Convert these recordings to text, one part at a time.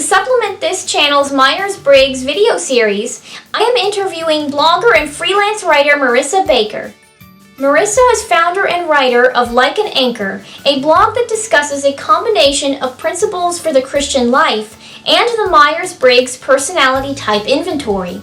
supplement this channel's Myers-Briggs video series, I am interviewing blogger and freelance writer Marissa Baker. Marissa is founder and writer of Like an Anchor, a blog that discusses a combination of principles for the Christian life and the Myers-Briggs personality type inventory.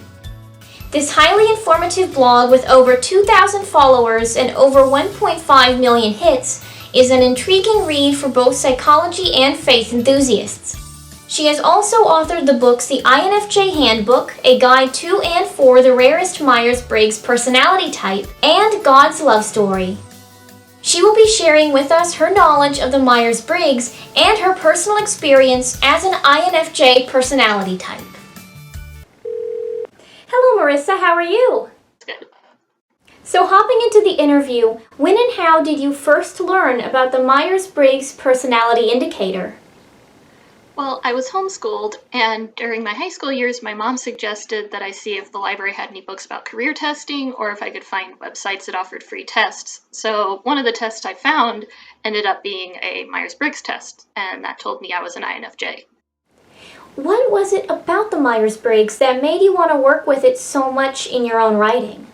This highly informative blog with over 2,000 followers and over 1.5 million hits is an intriguing read for both psychology and faith enthusiasts. She has also authored the books The INFJ Handbook, a guide to and for the rarest Myers-Briggs personality type, and God's Love Story. She will be sharing with us her knowledge of the Myers-Briggs and her personal experience as an INFJ personality type. Hello Marissa, how are you? Good. So hopping into the interview, when and how did you first learn about the Myers-Briggs personality indicator? Well, I was homeschooled, and during my high school years, my mom suggested that I see if the library had any books about career testing or if I could find websites that offered free tests. So one of the tests I found ended up being a Myers-Briggs test, and that told me I was an INFJ. What was it about the Myers-Briggs that made you want to work with it so much in your own writing?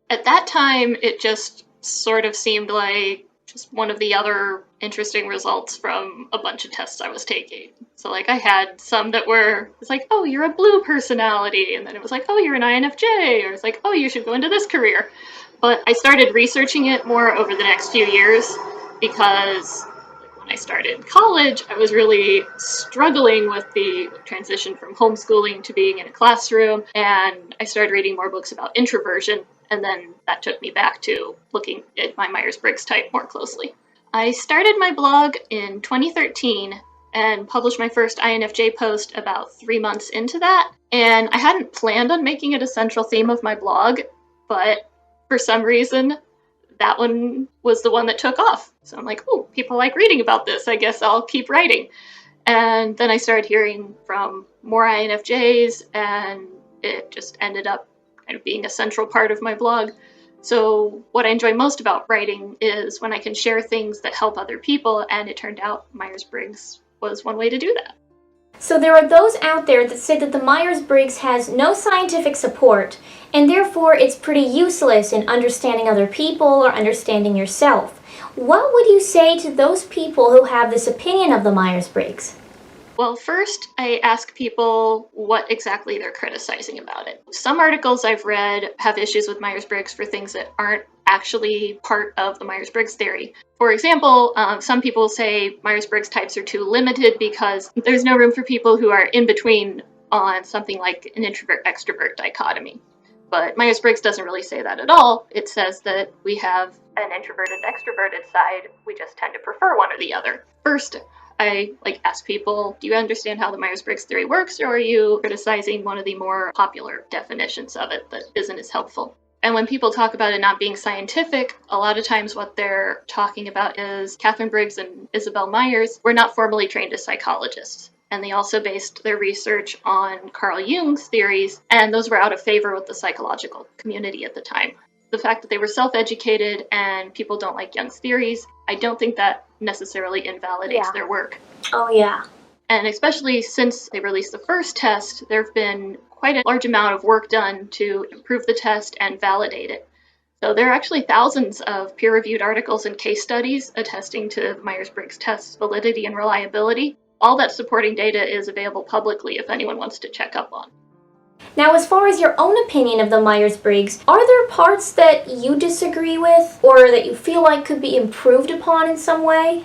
At that time, it just sort of seemed like just one of the other interesting results from a bunch of tests I was taking. So like I had some that were, it's like, oh, you're a blue personality. And then it was like, oh, you're an INFJ. Or it's like, oh, you should go into this career. But I started researching it more over the next few years because when I started college, I was really struggling with the transition from homeschooling to being in a classroom. And I started reading more books about introversion. And then that took me back to looking at my Myers-Briggs type more closely. I started my blog in 2013 and published my first INFJ post about 3 months into that. And I hadn't planned on making it a central theme of my blog, but for some reason, that one was the one that took off. So I'm like, oh, people like reading about this. I guess I'll keep writing. And then I started hearing from more INFJs, and it just ended up kind of being a central part of my blog. So what I enjoy most about writing is when I can share things that help other people, and it turned out Myers-Briggs was one way to do that. So there are those out there that say that the Myers-Briggs has no scientific support, and therefore it's pretty useless in understanding other people or understanding yourself. What would you say to those people who have this opinion of the Myers-Briggs? Well, first, I ask people what exactly they're criticizing about it. Some articles I've read have issues with Myers-Briggs for things that aren't actually part of the Myers-Briggs theory. For example, some people say Myers-Briggs types are too limited because there's no room for people who are in between on something like an introvert-extrovert dichotomy. But Myers-Briggs doesn't really say that at all. It says that we have an introverted-extroverted side. We just tend to prefer one or the other. First, I ask people, do you understand how the Myers-Briggs theory works, or are you criticizing one of the more popular definitions of it that isn't as helpful? And when people talk about it not being scientific, a lot of times what they're talking about is Katharine Briggs and Esabelle Myers were not formally trained as psychologists. And they also based their research on Carl Jung's theories, and those were out of favor with the psychological community at the time. The fact that they were self-educated and people don't like Jung's theories, I don't think that necessarily invalidates their work. Oh, yeah. And especially since they released the first test, there have been quite a large amount of work done to improve the test and validate it. So there are actually thousands of peer-reviewed articles and case studies attesting to Myers-Briggs test's validity and reliability. All that supporting data is available publicly if anyone wants to check up on. Now, as far as your own opinion of the Myers-Briggs, are there parts that you disagree with or that you feel like could be improved upon in some way?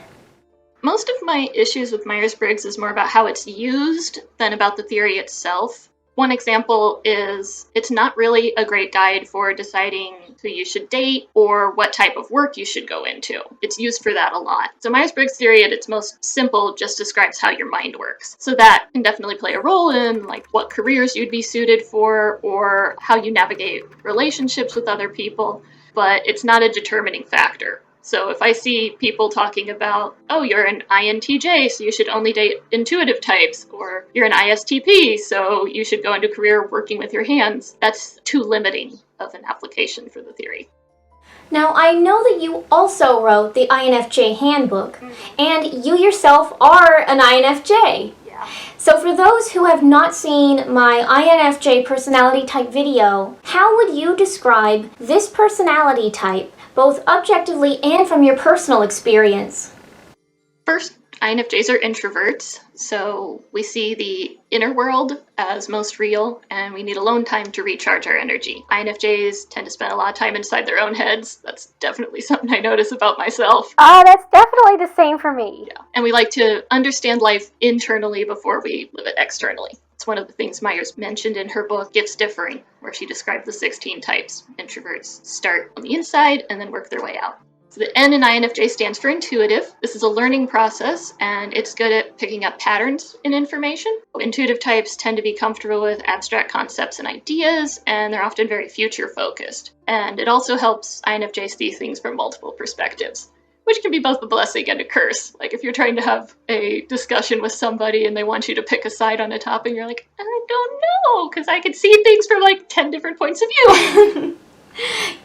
Most of my issues with Myers-Briggs is more about how it's used than about the theory itself. One example is it's not really a great guide for deciding who you should date or what type of work you should go into. It's used for that a lot. So Myers-Briggs theory at its most simple just describes how your mind works. So that can definitely play a role in what careers you'd be suited for or how you navigate relationships with other people, but it's not a determining factor. So if I see people talking about, oh, you're an INTJ, so you should only date intuitive types, or you're an ISTP, so you should go into a career working with your hands, that's too limiting of an application for the theory. Now, I know that you also wrote the INFJ Handbook, and you yourself are an INFJ. Yeah. So for those who have not seen my INFJ personality type video, how would you describe this personality type, both objectively and from your personal experience? First, INFJs are introverts, so we see the inner world as most real, and we need alone time to recharge our energy. INFJs tend to spend a lot of time inside their own heads. That's definitely something I notice about myself. That's definitely the same for me. Yeah. And we like to understand life internally before we live it externally. It's one of the things Myers mentioned in her book, Gifts Differing, where she described the 16 types. Introverts start on the inside and then work their way out. So the N in INFJ stands for intuitive. This is a learning process, and it's good at picking up patterns in information. Intuitive types tend to be comfortable with abstract concepts and ideas, and they're often very future-focused. And it also helps INFJs see things from multiple perspectives, which can be both a blessing and a curse. Like if you're trying to have a discussion with somebody and they want you to pick a side on a topic, you're like, I don't know, because I can see things from like 10 different points of view.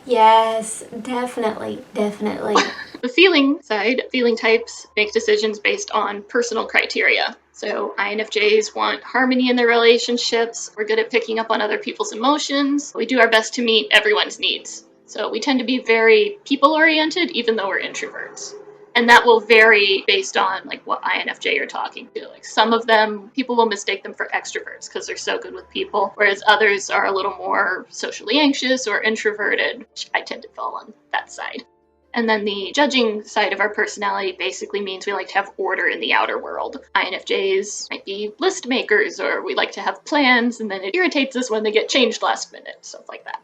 Yes, definitely. The feeling side, feeling types make decisions based on personal criteria. So INFJs want harmony in their relationships. We're good at picking up on other people's emotions. We do our best to meet everyone's needs. So we tend to be very people-oriented, even though we're introverts. And that will vary based on like what INFJ you're talking to. Like some of them, people will mistake them for extroverts because they're so good with people, whereas others are a little more socially anxious or introverted, which I tend to fall on that side. And then the judging side of our personality basically means we like to have order in the outer world. INFJs might be list makers, or we like to have plans, and then it irritates us when they get changed last minute, stuff like that.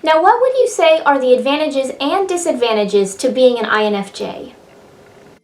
Now, what would you say are the advantages and disadvantages to being an INFJ?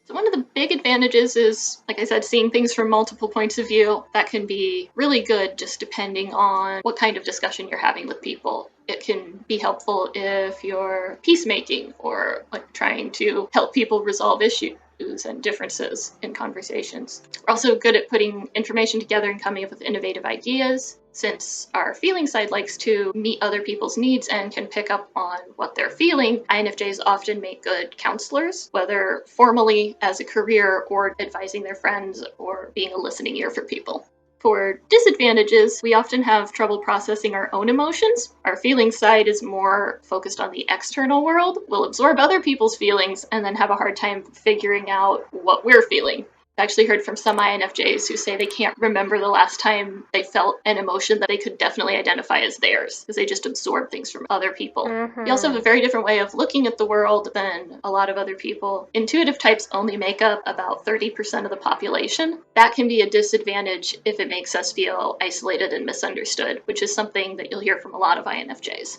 So one of the big advantages is, like I said, seeing things from multiple points of view. That can be really good just depending on what kind of discussion you're having with people. It can be helpful if you're peacemaking or like trying to help people resolve issues and differences in conversations. We're also good at putting information together and coming up with innovative ideas. Since our feeling side likes to meet other people's needs and can pick up on what they're feeling, INFJs often make good counselors, whether formally as a career or advising their friends or being a listening ear for people. For disadvantages, we often have trouble processing our own emotions. Our feeling side is more focused on the external world. We'll absorb other people's feelings and then have a hard time figuring out what we're feeling. I've actually heard from some INFJs who say they can't remember the last time they felt an emotion that they could definitely identify as theirs, because they just absorb things from other people. We also have a very different way of looking at the world than a lot of other people. Intuitive types only make up about 30% of the population. That can be a disadvantage if it makes us feel isolated and misunderstood, which is something that you'll hear from a lot of INFJs.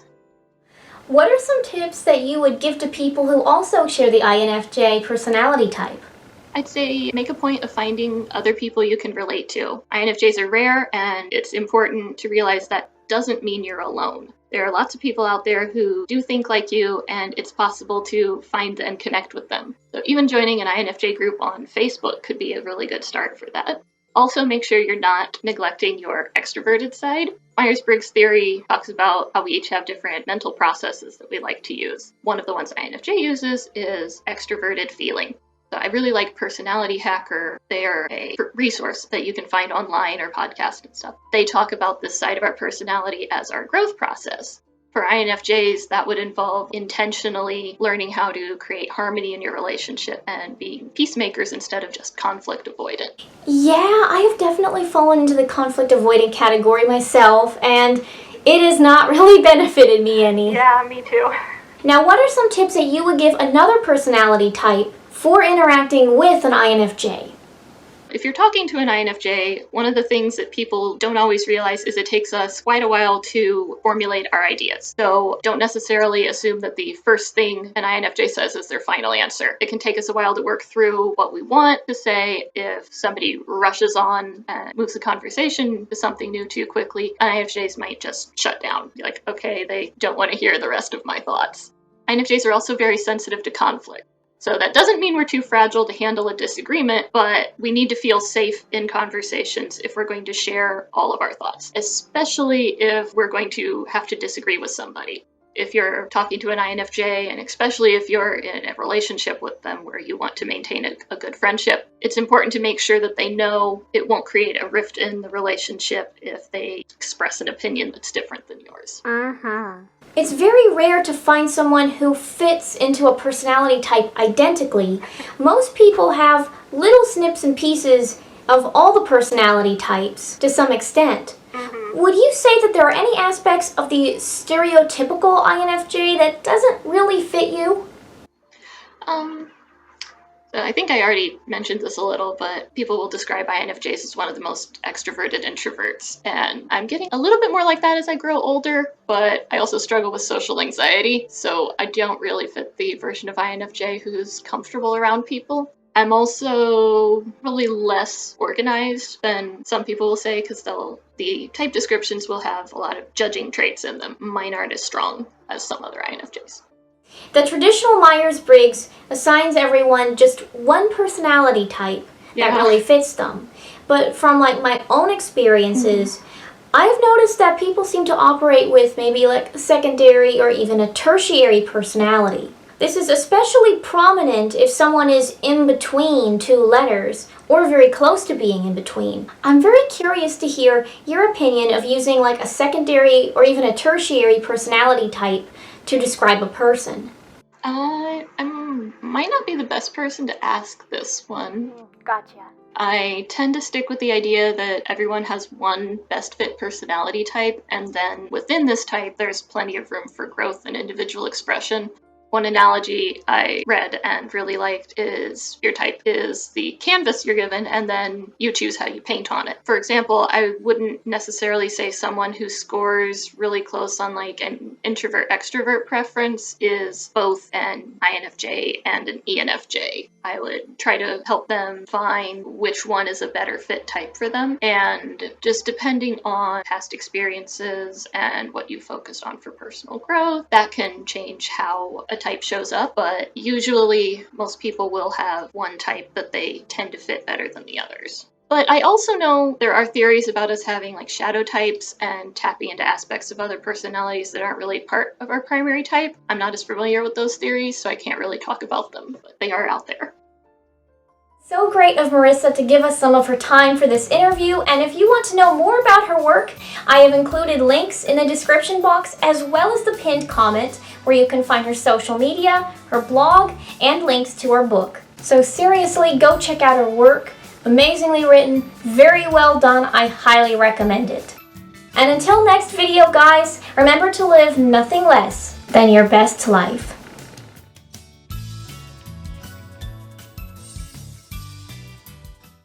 What are some tips that you would give to people who also share the INFJ personality type? I'd say make a point of finding other people you can relate to. INFJs are rare, and it's important to realize that doesn't mean you're alone. There are lots of people out there who do think like you, and it's possible to find and connect with them. So even joining an INFJ group on Facebook could be a really good start for that. Also, make sure you're not neglecting your extroverted side. Myers-Briggs theory talks about how we each have different mental processes that we like to use. One of the ones INFJ uses is extroverted feeling. So I really like Personality Hacker. They are a resource that you can find online or podcast and stuff. They talk about this side of our personality as our growth process. For INFJs, that would involve intentionally learning how to create harmony in your relationship and being peacemakers instead of just conflict avoidant. Yeah, I have definitely fallen into the conflict avoidant category myself, and it has not really benefited me any. Yeah, me too. Now, what are some tips that you would give another personality type for interacting with an INFJ? If you're talking to an INFJ, one of the things that people don't always realize is it takes us quite a while to formulate our ideas. So don't necessarily assume that the first thing an INFJ says is their final answer. It can take us a while to work through what we want to say. If somebody rushes on and moves the conversation to something new too quickly, INFJs might just shut down. Be like, okay, they don't want to hear the rest of my thoughts. INFJs are also very sensitive to conflict. So that doesn't mean we're too fragile to handle a disagreement, but we need to feel safe in conversations if we're going to share all of our thoughts, especially if we're going to have to disagree with somebody. if you're talking to an INFJ, and especially if you're in a relationship with them where you want to maintain a good friendship, it's important to make sure that they know it won't create a rift in the relationship if they express an opinion that's different than yours. It's very rare to find someone who fits into a personality type identically. Most people have little snips and pieces of all the personality types to some extent. Would you say that there are any aspects of the stereotypical INFJ that doesn't really fit you? I think I already mentioned this a little, but people will describe INFJs as one of the most extroverted introverts, and I'm getting a little bit more like that as I grow older, but I also struggle with social anxiety, so I don't really fit the version of INFJ who's comfortable around people. I'm also probably less organized than some people will say, because the type descriptions will have a lot of judging traits in them. Mine aren't as strong as some other INFJs. The traditional Myers-Briggs assigns everyone just one personality type that really fits them. But from my own experiences, I've noticed that people seem to operate with maybe a secondary or even a tertiary personality. This is especially prominent if someone is in between two letters or very close to being in between. I'm very curious to hear your opinion of using a secondary or even a tertiary personality type to describe a person. I might not be the best person to ask this one. Gotcha. I tend to stick with the idea that everyone has one best fit personality type, and then within this type, there's plenty of room for growth and individual expression. One analogy I read and really liked is your type is the canvas you're given, and then you choose how you paint on it. For example, I wouldn't necessarily say someone who scores really close on an introvert-extrovert preference is both an INFJ and an ENFJ. I would try to help them find which one is a better fit type for them, and just depending on past experiences and what you focused on for personal growth, that can change how a type shows up, but usually most people will have one type that they tend to fit better than the others. But I also know there are theories about us having shadow types and tapping into aspects of other personalities that aren't really part of our primary type. I'm not as familiar with those theories, so I can't really talk about them, but they are out there. So great of Marissa to give us some of her time for this interview, and if you want to know more about her work, I have included links in the description box as well as the pinned comment where you can find her social media, her blog, and links to her book. So seriously, go check out her work. Amazingly written, very well done, I highly recommend it. And until next video guys, remember to live nothing less than your best life.